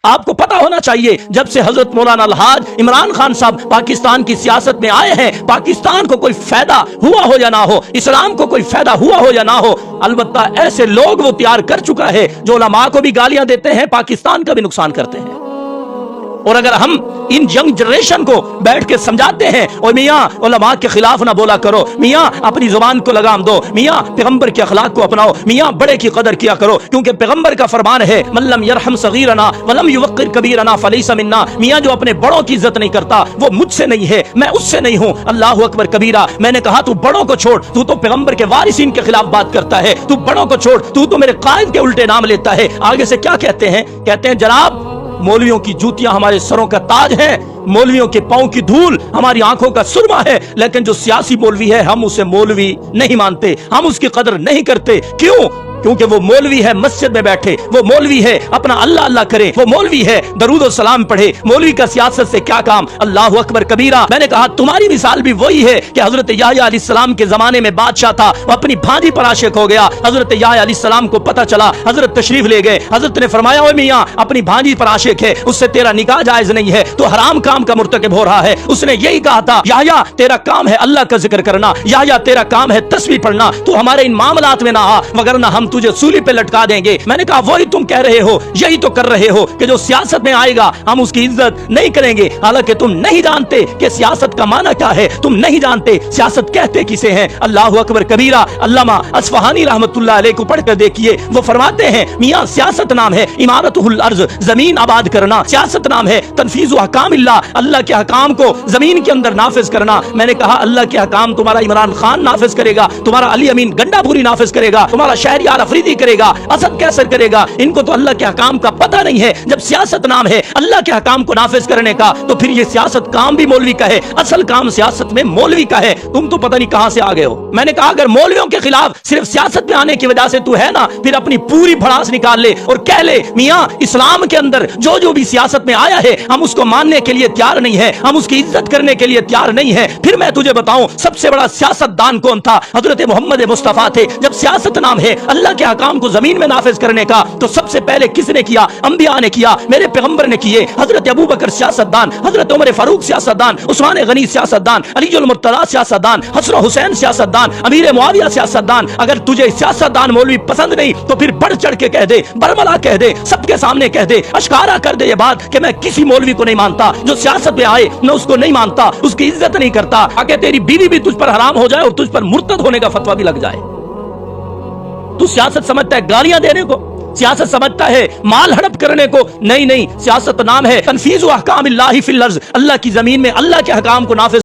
آپ کو پتا ہونا چاہیے جب سے حضرت مولانا الحاج عمران خان صاحب پاکستان کی سیاست میں آئے ہیں، پاکستان کو کوئی فائدہ ہوا ہو یا نہ ہو، اسلام کو کوئی فائدہ ہوا ہو یا نہ ہو، البتہ ایسے لوگ وہ تیار کر چکا ہے جو علماء کو بھی گالیاں دیتے ہیں، پاکستان کا بھی نقصان کرتے ہیں۔ اور اگر ہم ان ینگ جنریشن کو بیٹھ کے سمجھاتے ہیں اور میاں علماء کے خلاف نہ بولا کرو، میاں اپنی زبان کو لگام دو، میاں پیغمبر کے اخلاق کو اپناؤ، میاں بڑے کی قدر کیا کرو، کیونکہ پیغمبر کا فرمان ہے من لم یرحم صغیرنا ولم یوقر کبیرنا فلیس منا، میاں جو اپنے بڑوں کی عزت نہیں کرتا وہ مجھ سے نہیں ہے، میں اس سے نہیں ہوں۔ اللہ اکبر کبیرہ، میں نے کہا تو بڑوں کو چھوڑ، تو پیغمبر کے وارثین کے خلاف بات کرتا ہے، تو بڑوں کو چھوڑ، تو میرے قائد کے الٹے نام لیتا ہے۔ آگے سے کیا کہتے ہیں؟ کہتے ہیں جناب مولویوں کی جوتیاں ہمارے سروں کا تاج ہے، مولویوں کے پاؤں کی دھول ہماری آنکھوں کا سرما ہے، لیکن جو سیاسی مولوی ہے ہم اسے مولوی نہیں مانتے، ہم اس کی قدر نہیں کرتے۔ کیوں؟ کیونکہ وہ مولوی ہے مسجد میں بیٹھے، وہ مولوی ہے اپنا اللہ اللہ کرے، وہ مولوی ہے درود و سلام پڑھے، مولوی کا سیاست سے کیا کام؟ اللہ اکبر کبیرہ۔ میں نے کہا تمہاری مثال بھی وہی ہے کہ حضرت یحییٰ علیہ السلام کے زمانے میں بادشاہ تھا، وہ اپنی بھانجی پر عاشق ہو گیا، حضرت یحییٰ علیہ السلام کو پتہ چلا، حضرت تشریف لے گئے، حضرت نے فرمایا اوے میاں اپنی بھانجی پر عاشق ہے، اس سے تیرا نکاح جائز نہیں ہے، تو حرام کام کا مرتکب ہو رہا ہے۔ اس نے یہی کہا تھا یحییٰ تیرا کام ہے اللہ کا ذکر کرنا، یحییٰ تیرا کام ہے تسبیح پڑھنا، تو ہمارے ان معاملات میں نہ آ وگرنہ ہم تجھے سولی پہ لٹکا دیں گے۔ میں نے کہا وہی تم کہہ رہے ہو، یہی تو کر رہے ہو کہ جو سیاست میں آئے گا ہم اس کی عزت نہیں کریں گے، حالانکہ تم نہیں جانتے کہ سیاست کا معنی کیا ہے، تم نہیں جانتے سیاست کہتے کسے ہیں۔ اللہ اکبر کبیرہ۔ علامہ اصفہانی رحمت اللہ علیہ کو پڑھ کر دیکھیے، وہ فرماتے ہیں میاں سیاست نام ہے امارتہ الارض، زمین آباد کرنا، سیاست نام ہے تنفیذ احکام اللہ، اللہ کے احکام کو زمین کے اندر نافذ کرنا۔ میں نے کہا اللہ کے احکام تمہارا عمران خان نافذ کرے گا، تمہارا علی امین گنڈا پوری نافذ کرے گا، تمہارا شہریار افریدی کرے گا، اسد کیسر کرے گا، ان کو تو اللہ کے احکام کا پتہ نہیں ہے۔ جب سیاست نام ہے اللہ کے احکام کو نافذ کرنے کا تو پھر یہ سیاست کام بھی مولوی کا ہے، اصل کام سیاست میں مولوی کا ہے۔ تم تو پتہ نہیں کہاں سے آگے ہو۔ میں نے کہا اگر مولویوں کے خلاف صرف سیاست میں آنے کی وجہ سے تو ہے نا، پھر اپنی پوری بھڑاس نکال لے اور کہہ لے میاں اسلام کے اندر جو بھی سیاست میں آیا ہے ہم اس کو ماننے کے لیے تیار نہیں ہے، ہم اس کی عزت کرنے کے لیے تیار نہیں ہے۔ پھر میں تجھے بتاؤں سب سے بڑا سیاست دان کون تھا؟ حضرت محمد مصطفیٰ تھے۔ جب سیاست نام ہے اللہ کے احکام کو زمین میں نافذ کرنے کا تو سب سے پہلے کس نے کیا؟ انبیاء نے کیا، میرے پیغمبر نے کیے۔ حضرت ابوبکر سیاست دان، حضرت عمر فاروق سیاست دان، عثمان غنی سیاست دان، علی المرتضی سیاست دان، حسن حسین سیاست دان، امیر معاویہ سیاست دان۔ اگر تجھے سیاست دان مولوی پسند نہیں تو پھر بڑھ چڑھ کے کہہ دے، برملا کہہ دے، سب کے سامنے کہہ دے، اشکارا کر دے یہ بات کہ میں کسی مولوی کو نہیں مانتا، جو سیاست میں آئے میں اس کو نہیں مانتا، اس کی عزت نہیں کرتا، تاکہ تیری بیوی بھی تجھ پر حرام ہو جائے اور تجھ پر مرتد ہونے کا فتویٰ بھی لگ جائے۔ تو سیاست سمجھتا ہے گالیاں دینے کو، سیاست سمجھتا ہے مال ہڑپ کرنے کو، نہیں نہیں، سیاست نام ہے تنفیذ احکام اللہ فی الارض، اللہ کی زمین میں اللہ کے احکام کو نافذ